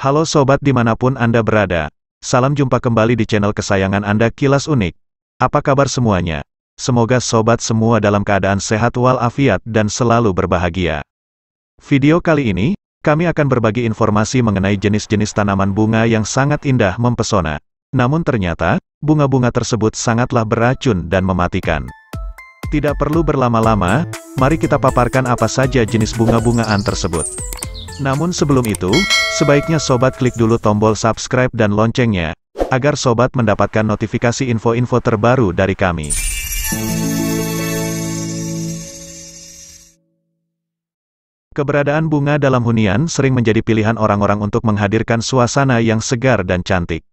Halo sobat dimanapun Anda berada. Salam jumpa kembali di channel kesayangan Anda Kilas Unik. Apa kabar semuanya? Semoga sobat semua dalam keadaan sehat walafiat dan selalu berbahagia. Video kali ini, kami akan berbagi informasi mengenai jenis-jenis tanaman bunga yang sangat indah mempesona. Namun ternyata, bunga-bunga tersebut sangatlah beracun dan mematikan. Tidak perlu berlama-lama, mari kita paparkan apa saja jenis bunga-bungaan tersebut. Namun sebelum itu, sebaiknya sobat klik dulu tombol subscribe dan loncengnya, agar sobat mendapatkan notifikasi info-info terbaru dari kami. Keberadaan bunga dalam hunian sering menjadi pilihan orang-orang untuk menghadirkan suasana yang segar dan cantik.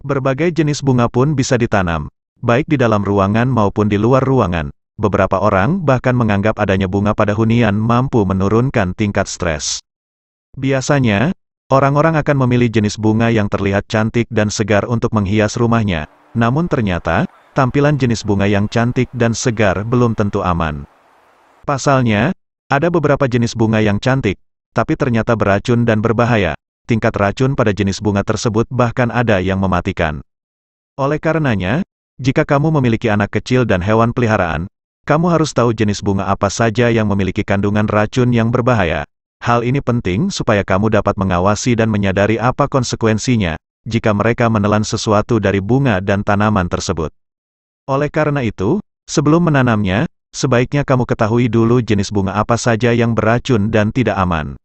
Berbagai jenis bunga pun bisa ditanam, baik di dalam ruangan maupun di luar ruangan. Beberapa orang bahkan menganggap adanya bunga pada hunian mampu menurunkan tingkat stres. Biasanya, orang-orang akan memilih jenis bunga yang terlihat cantik dan segar untuk menghias rumahnya. Namun ternyata, tampilan jenis bunga yang cantik dan segar belum tentu aman. Pasalnya, ada beberapa jenis bunga yang cantik, tapi ternyata beracun dan berbahaya. Tingkat racun pada jenis bunga tersebut bahkan ada yang mematikan. Oleh karenanya, jika kamu memiliki anak kecil dan hewan peliharaan, kamu harus tahu jenis bunga apa saja yang memiliki kandungan racun yang berbahaya. Hal ini penting supaya kamu dapat mengawasi dan menyadari apa konsekuensinya, jika mereka menelan sesuatu dari bunga dan tanaman tersebut. Oleh karena itu, sebelum menanamnya, sebaiknya kamu ketahui dulu jenis bunga apa saja yang beracun dan tidak aman.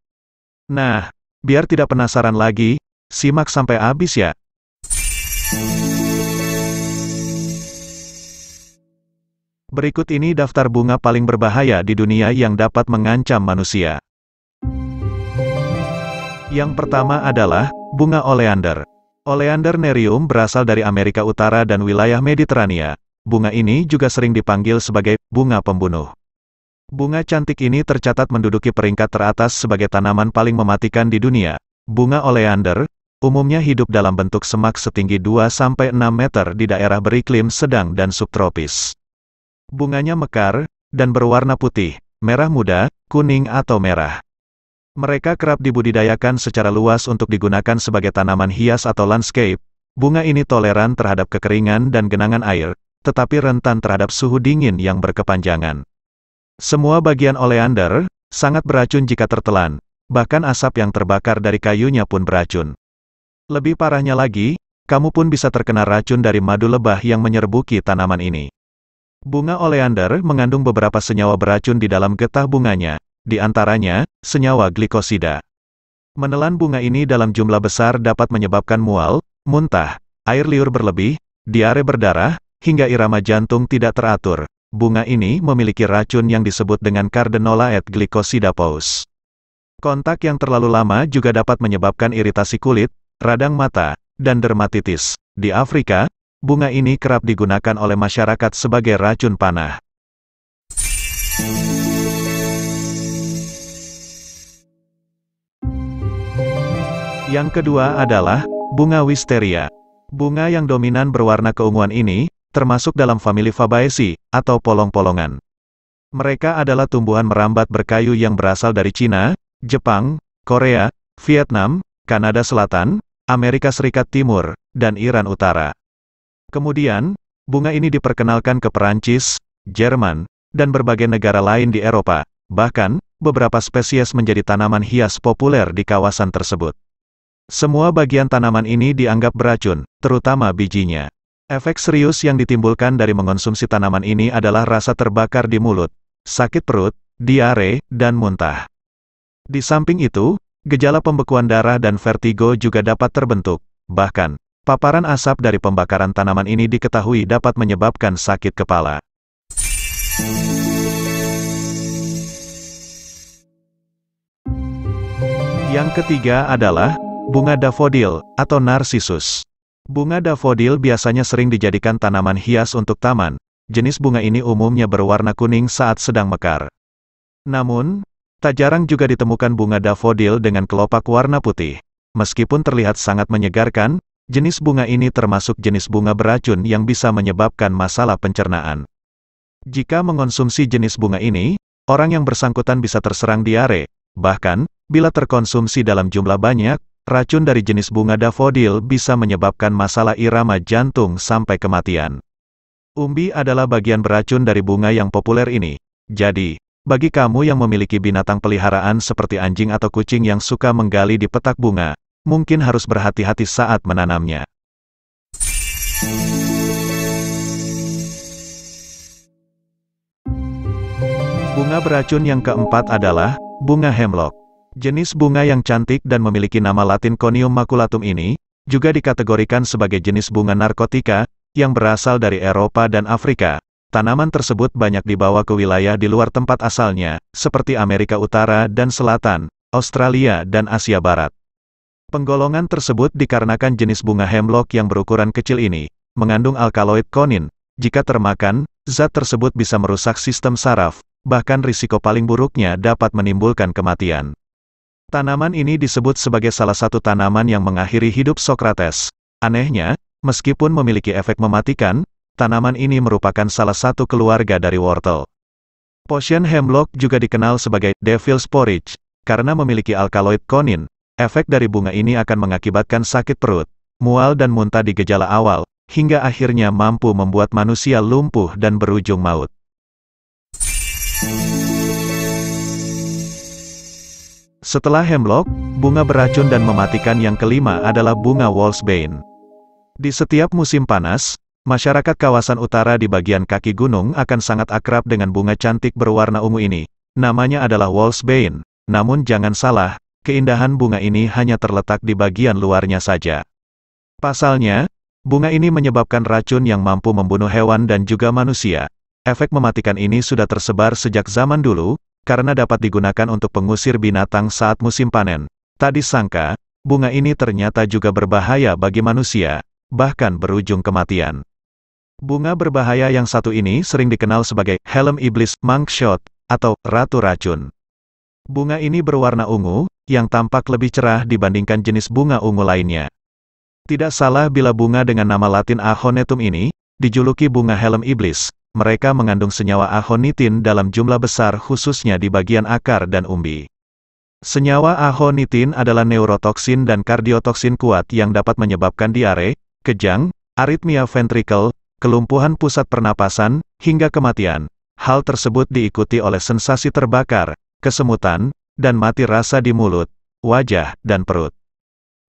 Nah, biar tidak penasaran lagi, simak sampai habis ya. Berikut ini daftar bunga paling berbahaya di dunia yang dapat mengancam manusia. Yang pertama adalah bunga oleander. Oleander nerium berasal dari Amerika Utara dan wilayah Mediterania. Bunga ini juga sering dipanggil sebagai bunga pembunuh. Bunga cantik ini tercatat menduduki peringkat teratas sebagai tanaman paling mematikan di dunia. Bunga oleander umumnya hidup dalam bentuk semak setinggi 2-6 meter di daerah beriklim sedang dan subtropis. Bunganya mekar dan berwarna putih, merah muda, kuning atau merah. Mereka kerap dibudidayakan secara luas untuk digunakan sebagai tanaman hias atau landscape. Bunga ini toleran terhadap kekeringan dan genangan air, tetapi rentan terhadap suhu dingin yang berkepanjangan. Semua bagian oleander sangat beracun jika tertelan, bahkan asap yang terbakar dari kayunya pun beracun. Lebih parahnya lagi, kamu pun bisa terkena racun dari madu lebah yang menyerbuki tanaman ini. Bunga oleander mengandung beberapa senyawa beracun di dalam getah bunganya. Di antaranya, senyawa glikosida. Menelan bunga ini dalam jumlah besar dapat menyebabkan mual, muntah, air liur berlebih, diare berdarah, hingga irama jantung tidak teratur. Bunga ini memiliki racun yang disebut dengan cardenolaet glycosidapose. Kontak yang terlalu lama juga dapat menyebabkan iritasi kulit, radang mata, dan dermatitis. Di Afrika, bunga ini kerap digunakan oleh masyarakat sebagai racun panah. Yang kedua adalah bunga wisteria. Bunga yang dominan berwarna keunguan ini termasuk dalam famili Fabaceae atau polong-polongan. Mereka adalah tumbuhan merambat berkayu yang berasal dari Cina, Jepang, Korea, Vietnam, Kanada Selatan, Amerika Serikat Timur, dan Iran Utara. Kemudian, bunga ini diperkenalkan ke Perancis, Jerman, dan berbagai negara lain di Eropa. Bahkan, beberapa spesies menjadi tanaman hias populer di kawasan tersebut. Semua bagian tanaman ini dianggap beracun, terutama bijinya. Efek serius yang ditimbulkan dari mengonsumsi tanaman ini adalah rasa terbakar di mulut, sakit perut, diare, dan muntah. Di samping itu, gejala pembekuan darah dan vertigo juga dapat terbentuk. Bahkan, paparan asap dari pembakaran tanaman ini diketahui dapat menyebabkan sakit kepala. Yang ketiga adalah bunga dafodil, atau narsisus. Bunga dafodil biasanya sering dijadikan tanaman hias untuk taman. Jenis bunga ini umumnya berwarna kuning saat sedang mekar. Namun, tak jarang juga ditemukan bunga dafodil dengan kelopak warna putih. Meskipun terlihat sangat menyegarkan, jenis bunga ini termasuk jenis bunga beracun yang bisa menyebabkan masalah pencernaan. Jika mengonsumsi jenis bunga ini, orang yang bersangkutan bisa terserang diare. Bahkan, bila terkonsumsi dalam jumlah banyak, racun dari jenis bunga dafodil bisa menyebabkan masalah irama jantung sampai kematian. Umbi adalah bagian beracun dari bunga yang populer ini. Jadi, bagi kamu yang memiliki binatang peliharaan seperti anjing atau kucing yang suka menggali di petak bunga, mungkin harus berhati-hati saat menanamnya. Bunga beracun yang keempat adalah bunga hemlock. Jenis bunga yang cantik dan memiliki nama latin Conium maculatum ini, juga dikategorikan sebagai jenis bunga narkotika, yang berasal dari Eropa dan Afrika. Tanaman tersebut banyak dibawa ke wilayah di luar tempat asalnya, seperti Amerika Utara dan Selatan, Australia dan Asia Barat. Penggolongan tersebut dikarenakan jenis bunga hemlock yang berukuran kecil ini, mengandung alkaloid konin. Jika termakan, zat tersebut bisa merusak sistem saraf, bahkan risiko paling buruknya dapat menimbulkan kematian. Tanaman ini disebut sebagai salah satu tanaman yang mengakhiri hidup Socrates. Anehnya, meskipun memiliki efek mematikan, tanaman ini merupakan salah satu keluarga dari wortel. Potion hemlock juga dikenal sebagai devil's porridge, karena memiliki alkaloid konin. Efek dari bunga ini akan mengakibatkan sakit perut, mual dan muntah di gejala awal, hingga akhirnya mampu membuat manusia lumpuh dan berujung maut. Setelah hemlock, bunga beracun dan mematikan yang kelima adalah bunga wolfsbane. Di setiap musim panas, masyarakat kawasan utara di bagian kaki gunung akan sangat akrab dengan bunga cantik berwarna ungu ini. Namanya adalah wolfsbane. Namun jangan salah, keindahan bunga ini hanya terletak di bagian luarnya saja. Pasalnya, bunga ini menyebabkan racun yang mampu membunuh hewan dan juga manusia. Efek mematikan ini sudah tersebar sejak zaman dulu, karena dapat digunakan untuk pengusir binatang saat musim panen. Tak disangka, bunga ini ternyata juga berbahaya bagi manusia, bahkan berujung kematian. Bunga berbahaya yang satu ini sering dikenal sebagai helm iblis, monkshot, atau ratu racun. Bunga ini berwarna ungu, yang tampak lebih cerah dibandingkan jenis bunga ungu lainnya. Tidak salah bila bunga dengan nama latin Ahonetum ini, dijuluki bunga helm iblis. Mereka mengandung senyawa ahonitin dalam jumlah besar khususnya di bagian akar dan umbi. Senyawa ahonitin adalah neurotoksin dan kardiotoksin kuat yang dapat menyebabkan diare, kejang, aritmia ventrikel, kelumpuhan pusat pernapasan, hingga kematian. Hal tersebut diikuti oleh sensasi terbakar, kesemutan, dan mati rasa di mulut, wajah, dan perut.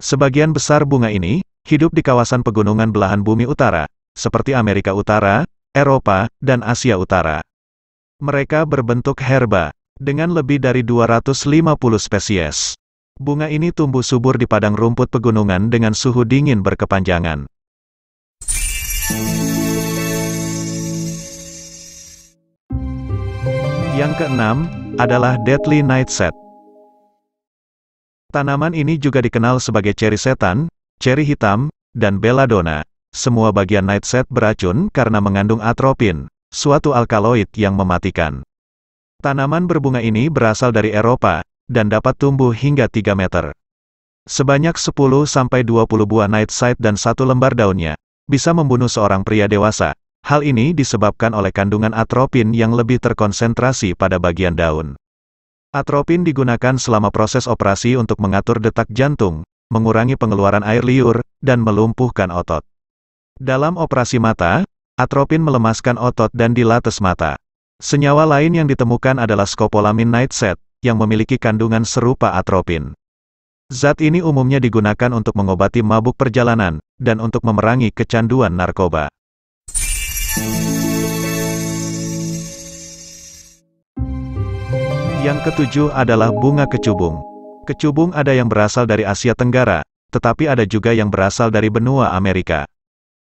Sebagian besar bunga ini hidup di kawasan pegunungan belahan bumi utara, seperti Amerika Utara, Eropa, dan Asia Utara. Mereka berbentuk herba, dengan lebih dari 250 spesies. Bunga ini tumbuh subur di padang rumput pegunungan dengan suhu dingin berkepanjangan. Yang keenam, adalah Deadly Nightshade. Tanaman ini juga dikenal sebagai ceri setan, ceri hitam, dan belladonna. Semua bagian nightshade beracun karena mengandung atropin, suatu alkaloid yang mematikan. Tanaman berbunga ini berasal dari Eropa, dan dapat tumbuh hingga 3 meter. Sebanyak 10-20 buah nightshade dan 1 lembar daunnya, bisa membunuh seorang pria dewasa. Hal ini disebabkan oleh kandungan atropin yang lebih terkonsentrasi pada bagian daun. Atropin digunakan selama proses operasi untuk mengatur detak jantung, mengurangi pengeluaran air liur, dan melumpuhkan otot. Dalam operasi mata, atropin melemaskan otot dan dilates mata. Senyawa lain yang ditemukan adalah scopolamine nightshade, yang memiliki kandungan serupa atropin. Zat ini umumnya digunakan untuk mengobati mabuk perjalanan, dan untuk memerangi kecanduan narkoba. Yang ketujuh adalah bunga kecubung. Kecubung ada yang berasal dari Asia Tenggara, tetapi ada juga yang berasal dari benua Amerika.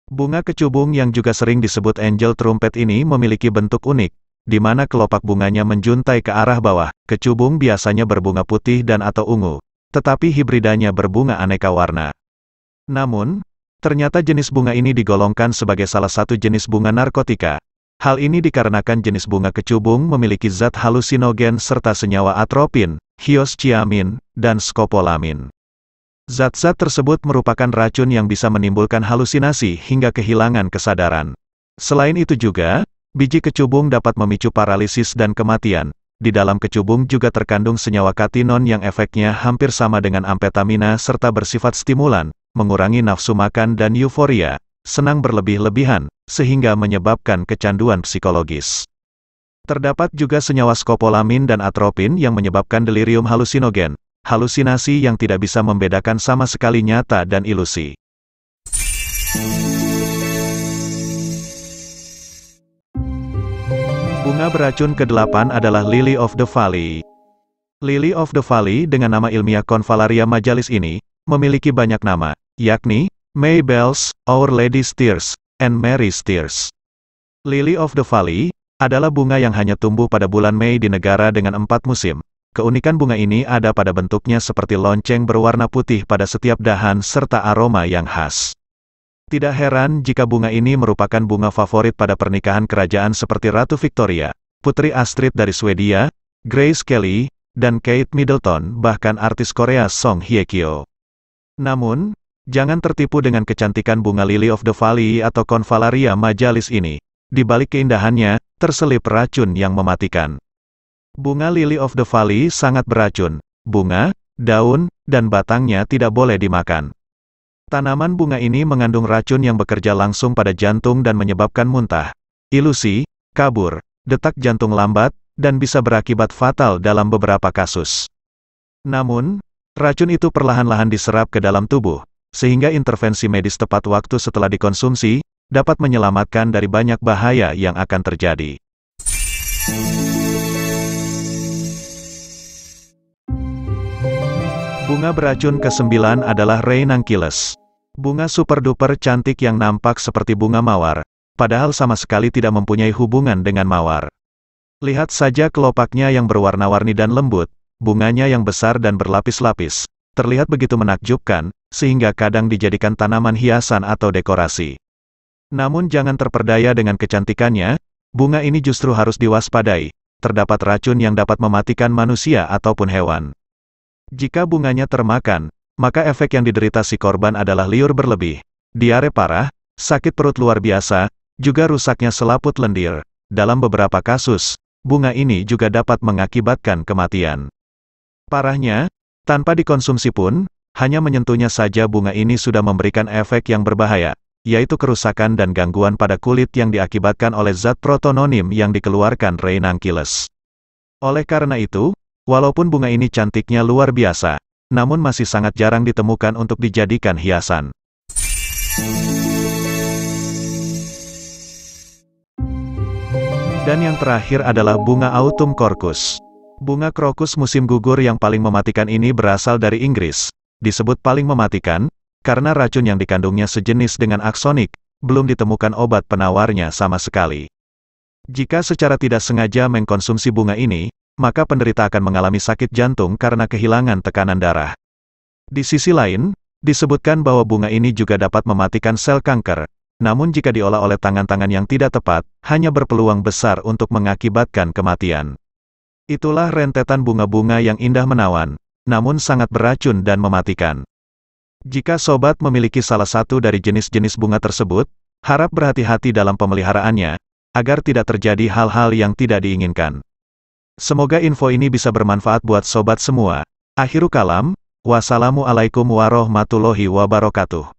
Bunga kecubung yang juga sering disebut angel trumpet ini memiliki bentuk unik, di mana kelopak bunganya menjuntai ke arah bawah. Kecubung biasanya berbunga putih dan atau ungu, tetapi hibridanya berbunga aneka warna. Namun, ternyata jenis bunga ini digolongkan sebagai salah satu jenis bunga narkotika. Hal ini dikarenakan jenis bunga kecubung memiliki zat halusinogen serta senyawa atropin, hyoscyamin, dan scopolamin. Zat-zat tersebut merupakan racun yang bisa menimbulkan halusinasi hingga kehilangan kesadaran. Selain itu juga, biji kecubung dapat memicu paralisis dan kematian. di dalam kecubung juga terkandung senyawa katinon yang efeknya hampir sama dengan amfetamina serta bersifat stimulan, mengurangi nafsu makan dan euforia, senang berlebih-lebihan, sehingga menyebabkan kecanduan psikologis. Terdapat juga senyawa skopolamin dan atropin yang menyebabkan delirium halusinogen, halusinasi yang tidak bisa membedakan sama sekali nyata dan ilusi. Bunga beracun ke-8 adalah Lily of the Valley. Lily of the Valley dengan nama ilmiah Convallaria majalis ini, memiliki banyak nama, yakni, May Bells, Our Lady's Tears, and Mary's Tears. Lily of the Valley adalah bunga yang hanya tumbuh pada bulan Mei di negara dengan 4 musim. Keunikan bunga ini ada pada bentuknya seperti lonceng berwarna putih pada setiap dahan serta aroma yang khas. Tidak heran jika bunga ini merupakan bunga favorit pada pernikahan kerajaan seperti Ratu Victoria, Putri Astrid dari Swedia, Grace Kelly, dan Kate Middleton, bahkan artis Korea Song Hye Kyo. Namun, jangan tertipu dengan kecantikan bunga Lily of the Valley atau Convallaria majalis ini. Di balik keindahannya, terselip racun yang mematikan. Bunga Lily of the Valley sangat beracun. Bunga, daun, dan batangnya tidak boleh dimakan. Tanaman bunga ini mengandung racun yang bekerja langsung pada jantung dan menyebabkan muntah, ilusi, kabur, detak jantung lambat, dan bisa berakibat fatal dalam beberapa kasus. Namun, racun itu perlahan-lahan diserap ke dalam tubuh, sehingga intervensi medis tepat waktu setelah dikonsumsi, dapat menyelamatkan dari banyak bahaya yang akan terjadi. Bunga beracun ke-9 adalah Ranunculus. Bunga super-duper cantik yang nampak seperti bunga mawar, padahal sama sekali tidak mempunyai hubungan dengan mawar. Lihat saja kelopaknya yang berwarna-warni dan lembut, bunganya yang besar dan berlapis-lapis, terlihat begitu menakjubkan, sehingga kadang dijadikan tanaman hiasan atau dekorasi. Namun jangan terperdaya dengan kecantikannya, bunga ini justru harus diwaspadai, terdapat racun yang dapat mematikan manusia ataupun hewan. Jika bunganya termakan, maka efek yang diderita si korban adalah liur berlebih, diare parah, sakit perut luar biasa, juga rusaknya selaput lendir. Dalam beberapa kasus, bunga ini juga dapat mengakibatkan kematian. Parahnya, tanpa dikonsumsi pun, hanya menyentuhnya saja bunga ini sudah memberikan efek yang berbahaya, yaitu kerusakan dan gangguan pada kulit yang diakibatkan oleh zat protononim yang dikeluarkan Ranunculus. Oleh karena itu, walaupun bunga ini cantiknya luar biasa, namun masih sangat jarang ditemukan untuk dijadikan hiasan. Dan yang terakhir adalah bunga Autumn Crocus. Bunga krokus musim gugur yang paling mematikan ini berasal dari Inggris. Disebut paling mematikan, karena racun yang dikandungnya sejenis dengan aksonik, belum ditemukan obat penawarnya sama sekali. Jika secara tidak sengaja mengkonsumsi bunga ini, maka penderita akan mengalami sakit jantung karena kehilangan tekanan darah. Di sisi lain, disebutkan bahwa bunga ini juga dapat mematikan sel kanker, namun jika diolah oleh tangan-tangan yang tidak tepat, hanya berpeluang besar untuk mengakibatkan kematian. Itulah rentetan bunga-bunga yang indah menawan, namun sangat beracun dan mematikan. Jika sobat memiliki salah satu dari jenis-jenis bunga tersebut, harap berhati-hati dalam pemeliharaannya, agar tidak terjadi hal-hal yang tidak diinginkan. Semoga info ini bisa bermanfaat buat sobat semua. Akhiru kalam, wassalamualaikum warahmatullahi wabarakatuh.